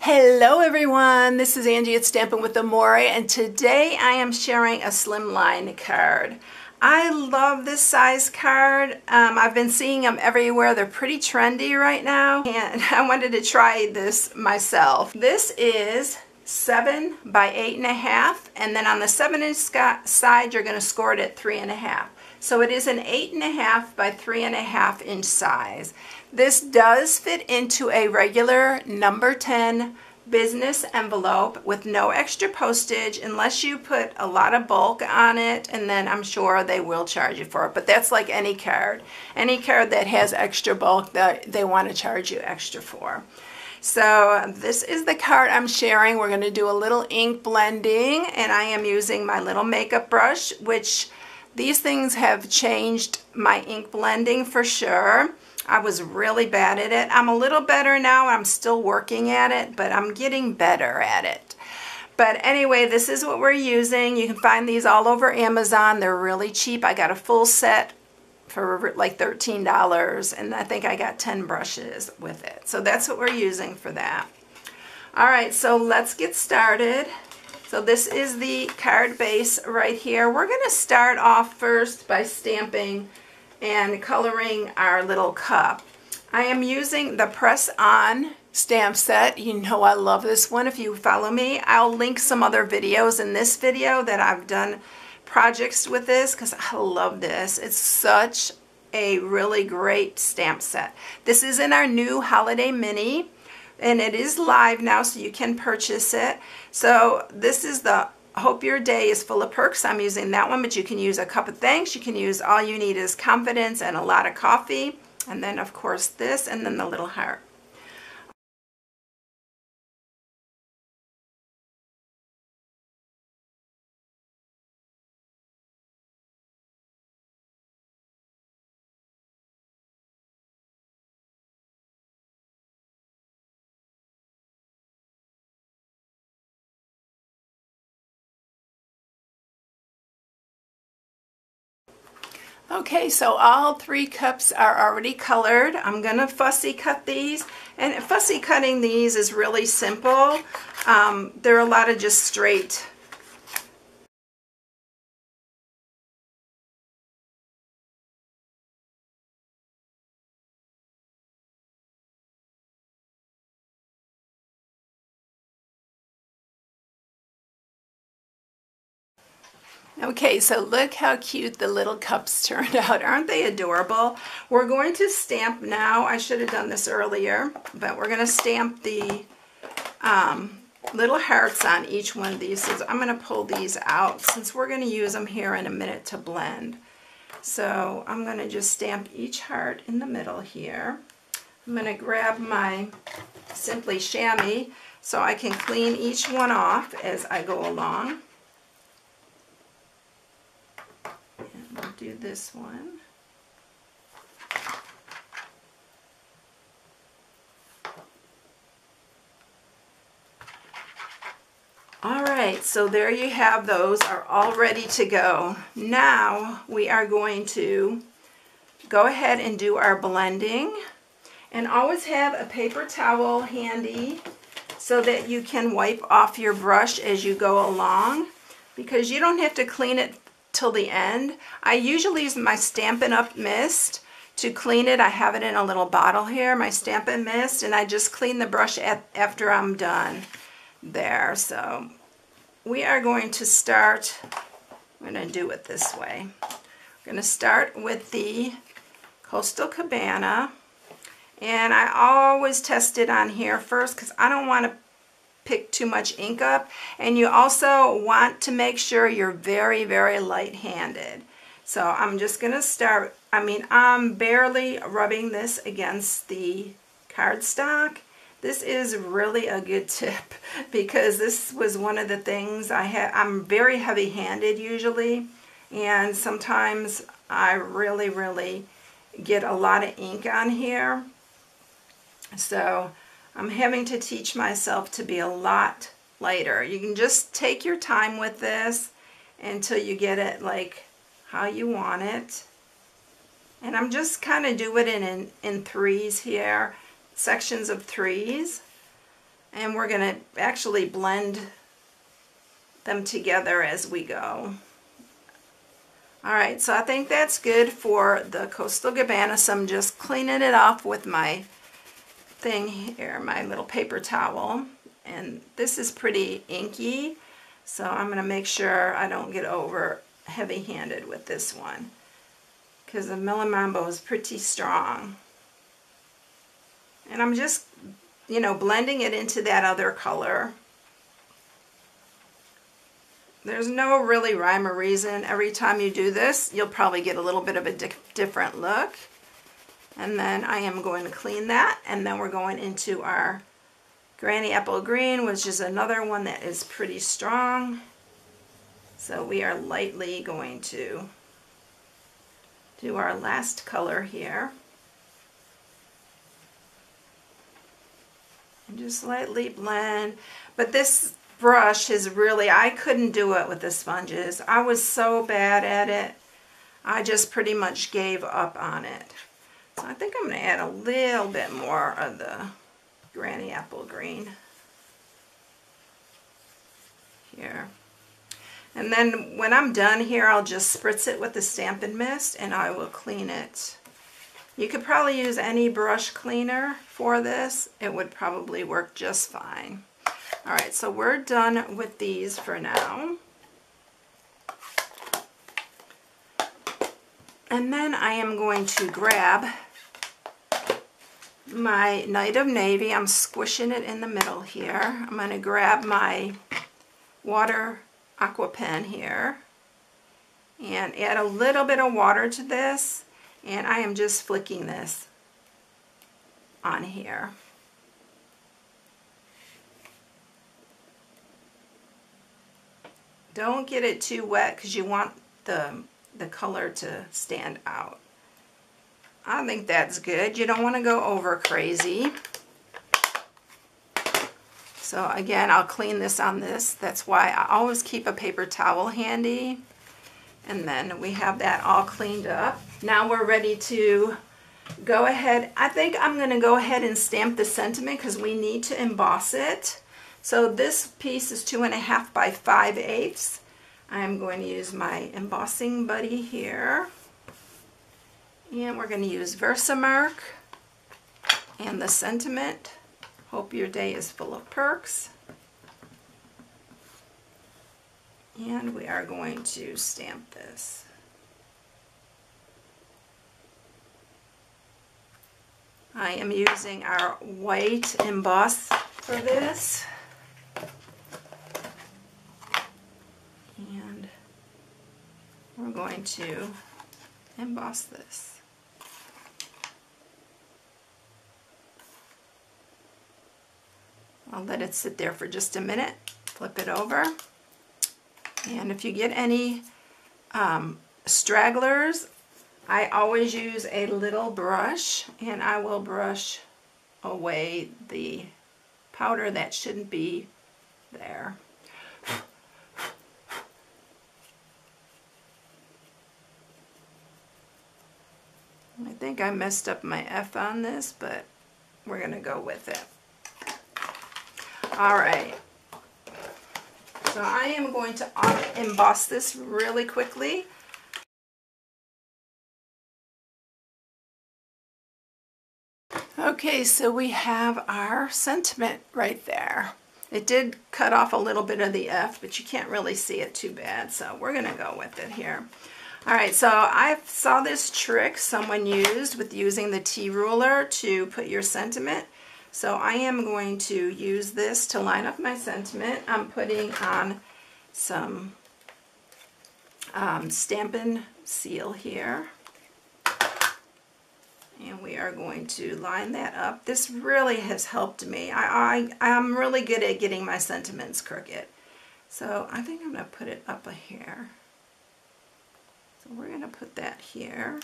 Hello everyone, this is Angie at Stampin' with Amore, and today I am sharing a slimline card. I love this size card. I've been seeing them everywhere. They're pretty trendy right now, and I wanted to try this myself. This is 7 by 8.5, and then on the 7-inch side you're going to score it at 3.5. So it is an 8.5 by 3.5 inch size. This does fit into a regular number 10 business envelope with no extra postage unless you put a lot of bulk on it, and then I'm sure they will charge you for it. But that's like any card. Any card that has extra bulk that they want to charge you extra for. So this is the card I'm sharing. We're going to do a little ink blending, and I am using my little makeup brush, which these things have changed my ink blending for sure. I was really bad at it. I'm a little better now. I'm still working at it, but I'm getting better at it. But anyway, this is what we're using. You can find these all over Amazon. They're really cheap. I got a full set for like $13, and I think I got 10 brushes with it. So that's what we're using for that. All right, so let's get started. So this is the card base right here. We're going to start off first by stamping and coloring our little cup. I am using the Press On stamp set. You know I love this one. If you follow me, I'll link some other videos in this video that I've done projects with this because I love this. It's such a really great stamp set. This is in our new Holiday Mini, and it is live now, so you can purchase it. So this is the Hope Your Day is Full of Perks. I'm using that one, but you can use a cup of thanks. You can use All You Need Is Confidence and a Lot of Coffee. And then, of course, this, and then the little heart. Okay, so all 3 cups are already colored. I'm going to fussy cut these, and fussy cutting these is really simple. There are a lot of just straight. Okay, so look how cute the little cups turned out. Aren't they adorable? We're going to stamp now. I should have done this earlier, but we're going to stamp the little hearts on each one of these. So I'm going to pull these out since we're going to use them here in a minute to blend. So I'm going to just stamp each heart in the middle here. I'm going to grab my Simply Chamois so I can clean each one off as I go along. We'll do this one. All right, so there you have those, are all ready to go. Now we are going to go ahead and do our blending, and always have a paper towel handy so that you can wipe off your brush as you go along, because you don't have to clean it till the end. I usually use my Stampin' Up! Mist to clean it. I have it in a little bottle here, my Stampin' Mist, and I just clean the brush after I'm done there. So we are going to start, I'm going to do it this way. We're going to start with the Coastal Cabana, and I always test it on here first because I don't want to pick too much ink up, and you also want to make sure you're very, very light-handed. So I'm just going to start, I'm barely rubbing this against the cardstock. This is really a good tip because this was one of the things I'm very heavy-handed usually, and sometimes I really get a lot of ink on here. So I'm having to teach myself to be a lot lighter. You can just take your time with this until you get it like how you want it. And I'm just kind of doing it in threes here, sections of threes. And we're going to actually blend them together as we go. Alright, so I think that's good for the Coastal Cabana, so I'm just cleaning it off with my thing here, my little paper towel. And this is pretty inky, so I'm going to make sure I don't get over heavy-handed with this one, because the Melon Mambo is pretty strong. And I'm just, you know, blending it into that other color. There's no really rhyme or reason. Every time you do this, you'll probably get a little bit of a different look. And then I am going to clean that, and then we're going into our Granny Apple Green, which is another one that is pretty strong. So we are lightly going to do our last color here. And just lightly blend. But this brush is really, I couldn't do it with the sponges. I was so bad at it. I just pretty much gave up on it. So I think I'm going to add a little bit more of the Granny Apple Green here. And then when I'm done here, I'll just spritz it with the Stampin' Mist and I will clean it. You could probably use any brush cleaner for this. It would probably work just fine. Alright, so we're done with these for now. And then I am going to grab my Night of Navy. I'm squishing it in the middle here. I'm going to grab my water aqua pen here and add a little bit of water to this, and I am just flicking this on here. Don't get it too wet because you want the color to stand out. I think that's good. You don't want to go over crazy. So again, I'll clean this on this. That's why I always keep a paper towel handy. And then we have that all cleaned up. Now we're ready to go ahead. I think I'm going to go ahead and stamp the sentiment because we need to emboss it. So this piece is 2.5 by 5/8. I'm going to use my embossing buddy here. And we're going to use Versamark and the sentiment. Hope your day is full of perks. And we are going to stamp this. I am using our white emboss for this. And we're going to emboss this. I'll let it sit there for just a minute, flip it over, and if you get any stragglers, I always use a little brush and I will brush away the powder that shouldn't be there. I think I messed up my F on this, but we're going to go with it. Alright, so I am going to emboss this really quickly. Okay, so we have our sentiment right there. It did cut off a little bit of the F, but you can't really see it too bad, so we're going to go with it here. Alright, so I saw this trick someone used with using the T-ruler to put your sentiment. So I am going to use this to line up my sentiment. I'm putting on some Stampin' Seal here. And we are going to line that up. This really has helped me. I'm really good at getting my sentiments crooked. So I think I'm going to put it up here. So we're going to put that here.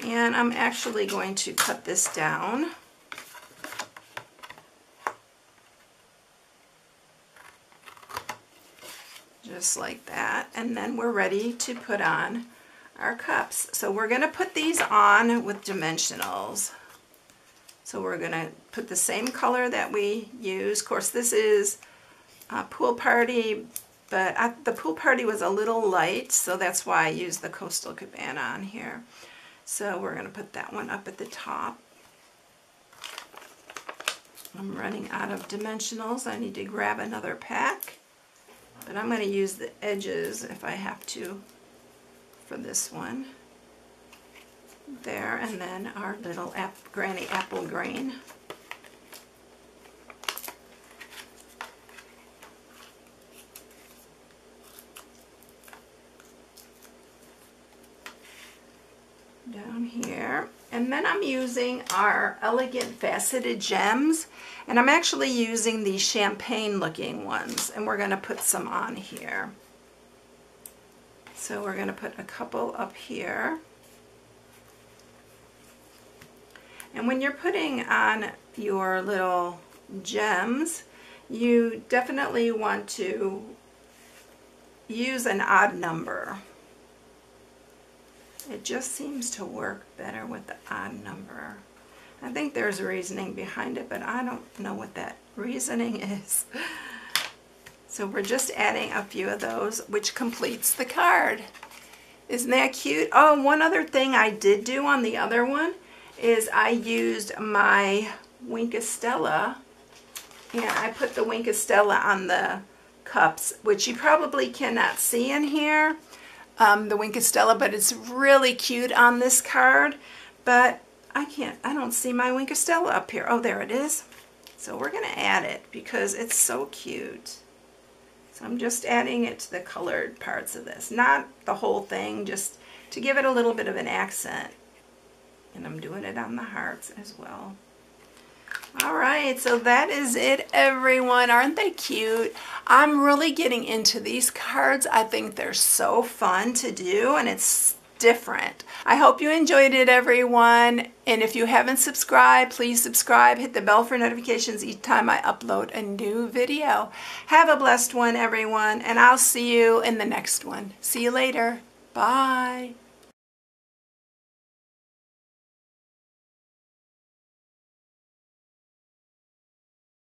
And I'm actually going to cut this down. Just like that. And then we're ready to put on our cups. So we're going to put these on with dimensionals. So we're going to put the same color that we use. Of course, this is Pool Party, but the Pool Party was a little light, so that's why I used the Coastal Cabana on here. So we're going to put that one up at the top. I'm running out of dimensionals. I need to grab another pack, but I'm going to use the edges if I have to for this one. There, and then our little granny apple green. Down here. And then I'm using our Elegant Faceted Gems, and I'm actually using the champagne looking ones, and we're going to put some on here. So we're going to put a couple up here. And when you're putting on your little gems, you definitely want to use an odd number. It just seems to work better with the odd number. I think there's reasoning behind it, but I don't know what that reasoning is. So we're just adding a few of those, which completes the card. Isn't that cute? Oh, one other thing I did do on the other one is I used my Wink of Stella, and I put the Wink of Stella on the cups, which you probably cannot see in here. The Wink of Stella, but it's really cute on this card. But I don't see my Wink of Stella up here. Oh, there it is. So we're going to add it because it's so cute. So I'm just adding it to the colored parts of this. Not the whole thing, just to give it a little bit of an accent. And I'm doing it on the hearts as well. Alright, so that is it, everyone. Aren't they cute? I'm really getting into these cards. I think they're so fun to do, and it's different. I hope you enjoyed it, everyone. And if you haven't subscribed, please subscribe. Hit the bell for notifications each time I upload a new video. Have a blessed one, everyone, and I'll see you in the next one. See you later. Bye.